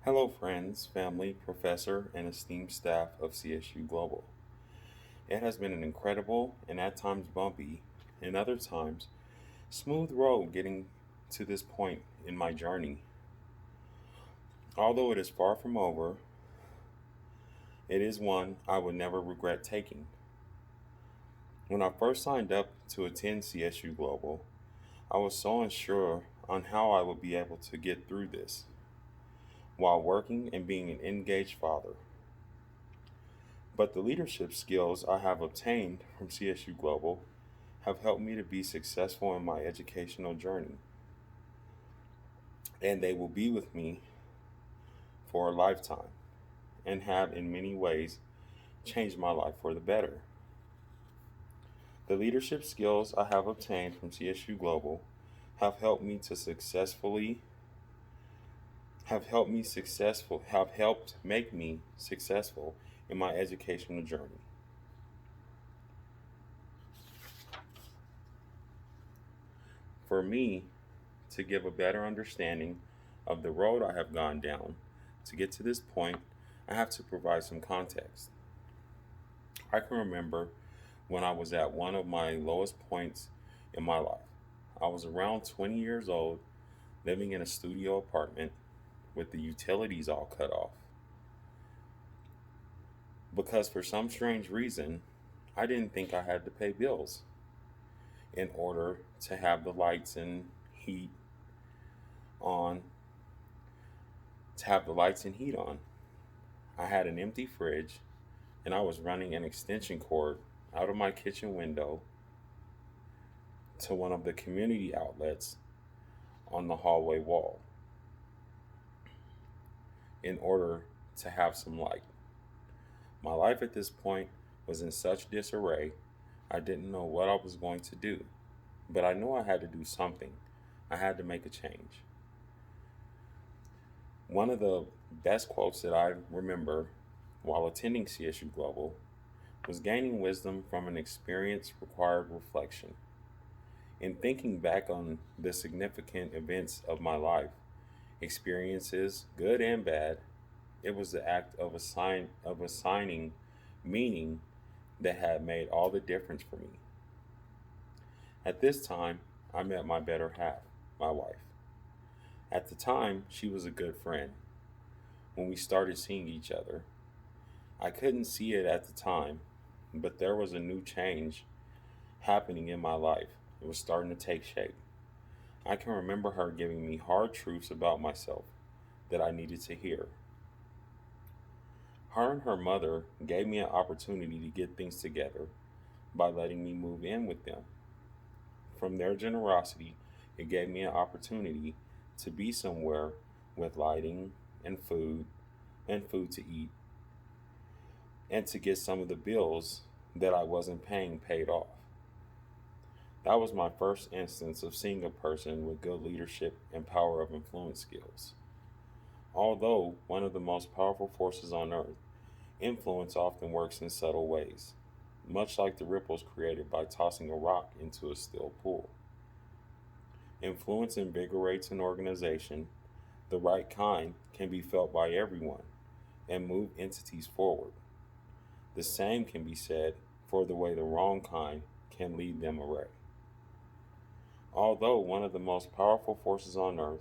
Hello, friends, family, professor, and esteemed staff of CSU Global. It has been an incredible and at times bumpy, and other times smooth road getting to this point in my journey. Although it is far from over, it is one I would never regret taking. When I first signed up to attend CSU Global, I was so unsure on how I would be able to get through this while working and being an engaged father. But the leadership skills I have obtained from CSU Global have helped me to be successful in my educational journey, and they will be with me for a lifetime and have, in many ways, changed my life for the better. The leadership skills I have obtained from CSU Global have helped me to successfully have helped make me successful in my educational journey. For me to give a better understanding of the road I have gone down to get to this point, I have to provide some context. I can remember when I was at one of my lowest points in my life. I was around 20 years old, living in a studio apartment with the utilities all cut off. Because for some strange reason, I didn't think I had to pay bills in order to have the lights and heat on, I had an empty fridge and I was running an extension cord out of my kitchen window to one of the community outlets on the hallway wall in order to have some light. My life at this point was in such disarray, I didn't know what I was going to do, but I knew I had to do something. I had to make a change. One of the best quotes that I remember while attending CSU Global was gaining wisdom from an experience required reflection. In thinking back on the significant events of my life, experiences, good and bad, it was the act of assigning meaning that had made all the difference for me. At this time, I met my better half, my wife. At the time, she was a good friend. When we started seeing each other, I couldn't see it at the time, but there was a new change happening in my life. It was starting to take shape. I can remember her giving me hard truths about myself that I needed to hear. Her and her mother gave me an opportunity to get things together by letting me move in with them. From their generosity, it gave me an opportunity to be somewhere with lighting and food to eat, and to get some of the bills that I wasn't paying paid off. That was my first instance of seeing a person with good leadership and power of influence skills. Although one of the most powerful forces on earth, influence often works in subtle ways, much like the ripples created by tossing a rock into a still pool. Influence invigorates an organization. The right kind can be felt by everyone and move entities forward. The same can be said for the way the wrong kind can lead them away. Although one of the most powerful forces on earth,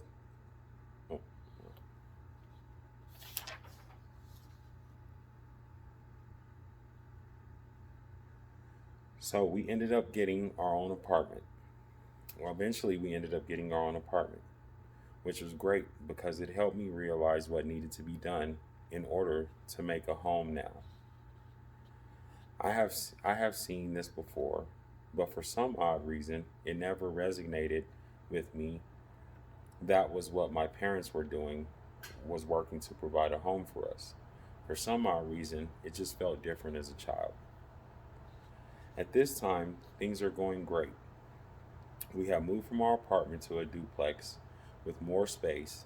so we ended up getting our own apartment. Well, eventually we ended up getting our own apartment, which was great because it helped me realize what needed to be done in order to make a home now. I have seen this before, but for some odd reason, it never resonated with me. That was what my parents were doing, was working to provide a home for us. For some odd reason, it just felt different as a child. At this time, things are going great. We have moved from our apartment to a duplex with more space.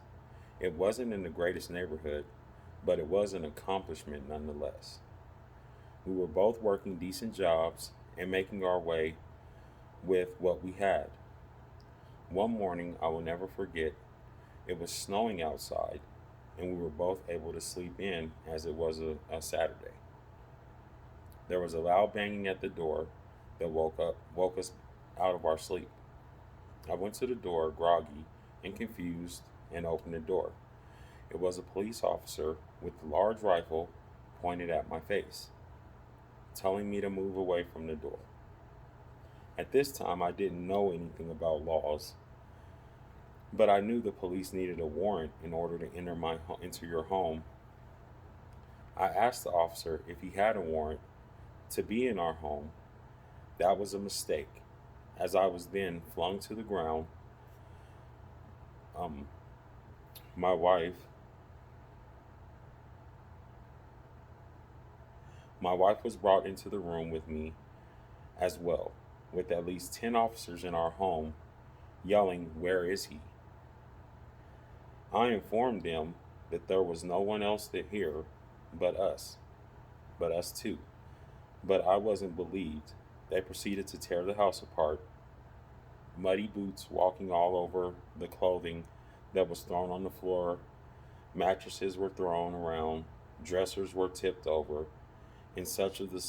It wasn't in the greatest neighborhood, but it was an accomplishment nonetheless. We were both working decent jobs and making our way with what we had. One morning I will never forget, it was snowing outside. and we were both able to sleep in as it was a Saturday. There was a loud banging at the door that woke us out of our sleep. I went to the door, groggy and confused, and opened the door. It was a police officer with a large rifle pointed at my face, telling me to move away from the door. At this time, I didn't know anything about laws, but I knew the police needed a warrant in order to enter your home. I asked the officer if he had a warrant to be in our home. That was a mistake, as I was then flung to the ground. Um, my wife, my wife was brought into the room with me as well, with at least 10 officers in our home yelling, "Where is he?" I informed them that there was no one else to hear but us, but us too. But I wasn't believed. They proceeded to tear the house apart, muddy boots walking all over the clothing that was thrown on the floor, mattresses were thrown around, dressers were tipped over, in search of the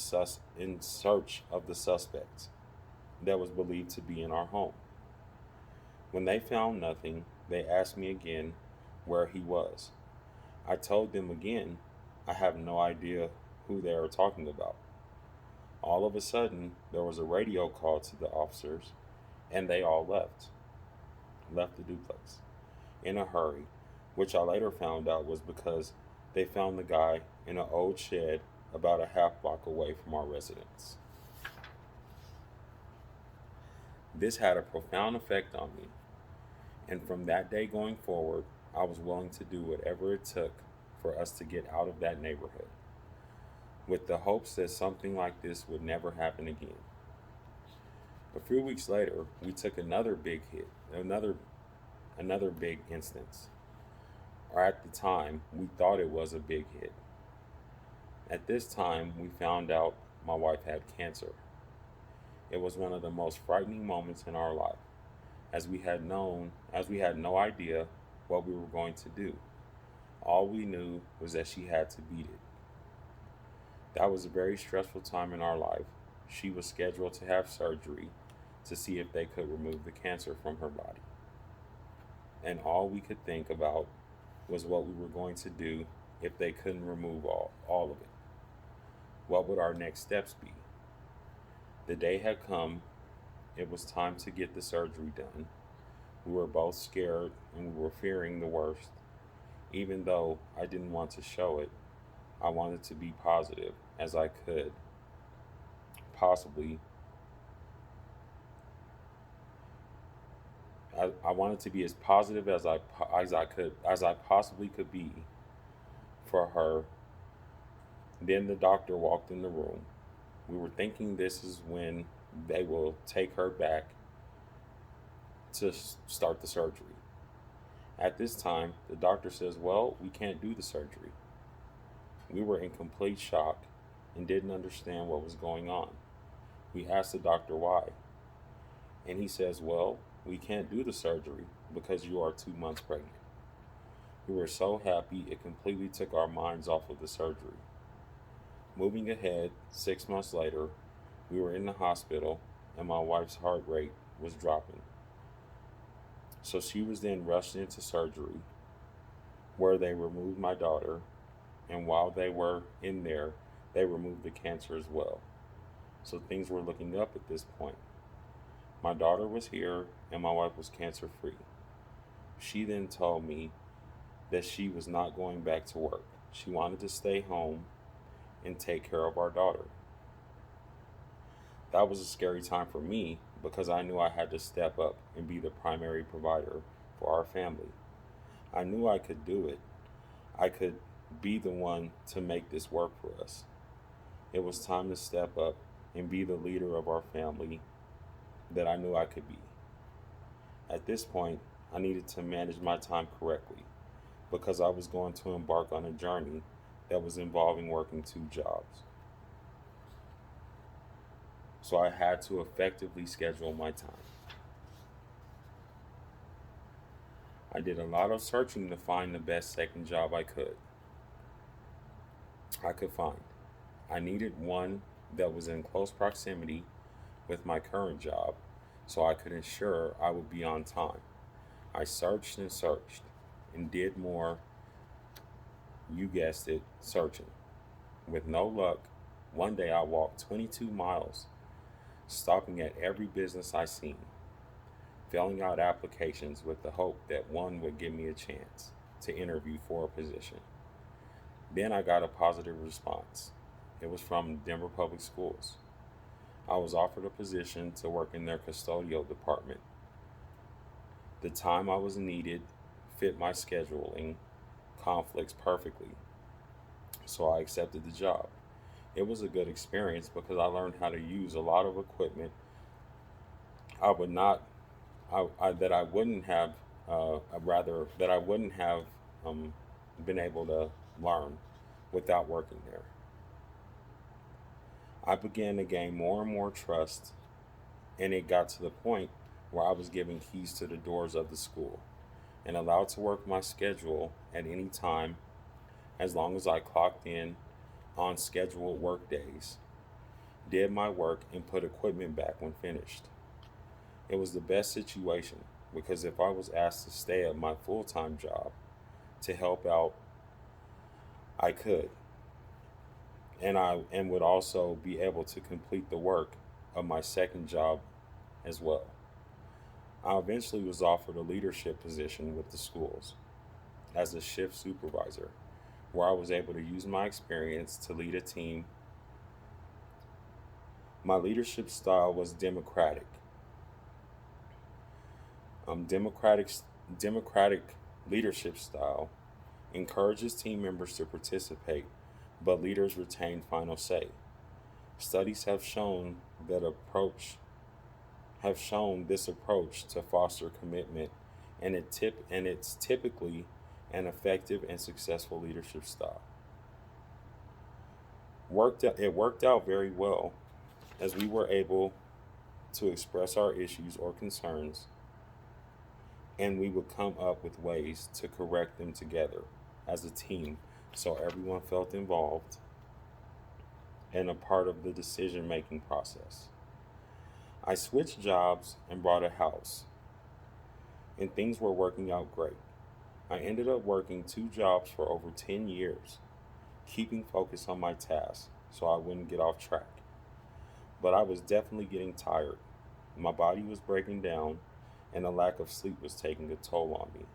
suspects that was believed to be in our home. When they found nothing, they asked me again where he was. I told them again I have no idea who they are talking about. All of a sudden, there was a radio call to the officers, and they all left the duplex in a hurry, which I later found out was because they found the guy in an old shed about a half block away from our residence. This had a profound effect on me, and from that day going forward, I was willing to do whatever it took for us to get out of that neighborhood, with the hopes that something like this would never happen again. A few weeks later, we took another big hit, another big instance. Or at the time, we thought it was a big hit. At this time, we found out my wife had cancer. It was one of the most frightening moments in our life, as we had no idea what we were going to do. All we knew was that she had to beat it. That was a very stressful time in our life. She was scheduled to have surgery to see if they could remove the cancer from her body. And all we could think about was what we were going to do if they couldn't remove all of it. What would our next steps be? The day had come. It was time to get the surgery done. We were both scared and we were fearing the worst. Even though I didn't want to show it, I wanted to be positive as I could possibly. I wanted to be as positive as I possibly could be for her. Then the doctor walked in the room. We were thinking this is when they will take her back to start the surgery. At this time, the doctor says, "Well, we can't do the surgery." We were in complete shock and didn't understand what was going on. We asked the doctor why, and he says, "Well, we can't do the surgery because you are 2 months pregnant." We were so happy it completely took our minds off of the surgery. Moving ahead, 6 months later, we were in the hospital and my wife's heart rate was dropping. So she was then rushed into surgery where they removed my daughter, and while they were in there, they removed the cancer as well. So things were looking up at this point. My daughter was here and my wife was cancer free. She then told me that she was not going back to work. She wanted to stay home and take care of our daughter. That was a scary time for me because I knew I had to step up and be the primary provider for our family. I knew I could do it. I could be the one to make this work for us. It was time to step up and be the leader of our family that I knew I could be. At this point, I needed to manage my time correctly because I was going to embark on a journey that was involving working 2 jobs. So I had to effectively schedule my time. I did a lot of searching to find the best second job I could find. I needed one that was in close proximity with my current job so I could ensure I would be on time. I searched and searched and did more, you guessed it, searching. With no luck, one day I walked 22 miles, stopping at every business I seen, filling out applications with the hope that one would give me a chance to interview for a position. Then I got a positive response. It was from Denver Public Schools. I was offered a position to work in their custodial department. The time I was needed fit my scheduling conflicts perfectly, so I accepted the job. It was a good experience because I learned how to use a lot of equipment I would not, that I wouldn't have, rather that I wouldn't have um, been able to learn without working there. I began to gain more and more trust, and it got to the point where I was given keys to the doors of the school and allowed to work my schedule at any time as long as I clocked in on scheduled work days, did my work, and put equipment back when finished. It was the best situation because if I was asked to stay at my full time job to help out, I could, and would also be able to complete the work of my second job as well. I eventually was offered a leadership position with the schools as a shift supervisor, where I was able to use my experience to lead a team. My leadership style was democratic. Um, democratic, democratic leadership style encourages team members to participate, but leaders retain final say. Studies that approach have shown this approach to foster commitment, and it's typically an effective and successful leadership style. It worked out very well as we were able to express our issues or concerns, and we would come up with ways to correct them together as a team so everyone felt involved and a part of the decision making process. I switched jobs and bought a house, and things were working out great. I ended up working two jobs for over 10 years, keeping focus on my tasks so I wouldn't get off track. But I was definitely getting tired. My body was breaking down, and a lack of sleep was taking a toll on me.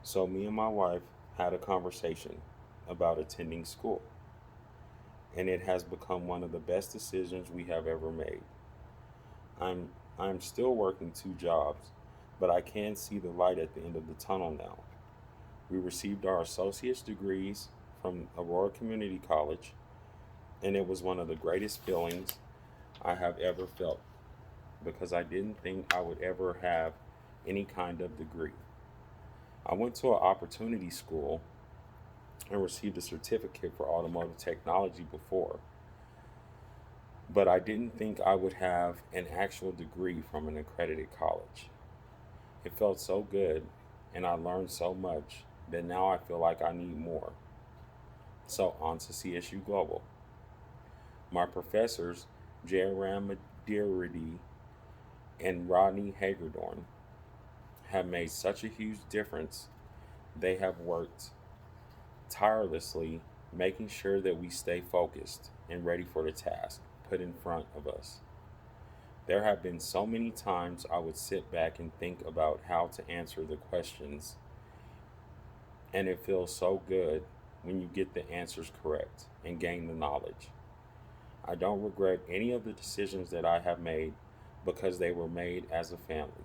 So, me and my wife had a conversation about attending school, and it has become one of the best decisions we have ever made. I'm I'm still working two jobs, but I can see the light at the end of the tunnel now. We received our associate's degrees from Aurora Community College, and it was one of the greatest feelings I have ever felt because I didn't think I would ever have any kind of degree. I went to an opportunity school and received a certificate for automotive technology before, but I didn't think I would have an actual degree from an accredited college. It felt so good, and I learned so much that now I feel like I need more. So, on to CSU Global. My professors, Jairam Madiridi and Rodney Hagerdorn, have made such a huge difference. They have worked tirelessly, making sure that we stay focused and ready for the task put in front of us. There have been so many times I would sit back and think about how to answer the questions, and it feels so good when you get the answers correct and gain the knowledge. I don't regret any of the decisions that I have made because they were made as a family.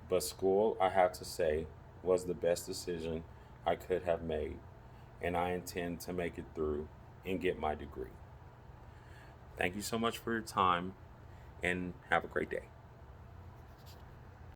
But school, I have to say, was the best decision I could have made, and I intend to make it through and get my degree. Thank you so much for your time, and have a great day.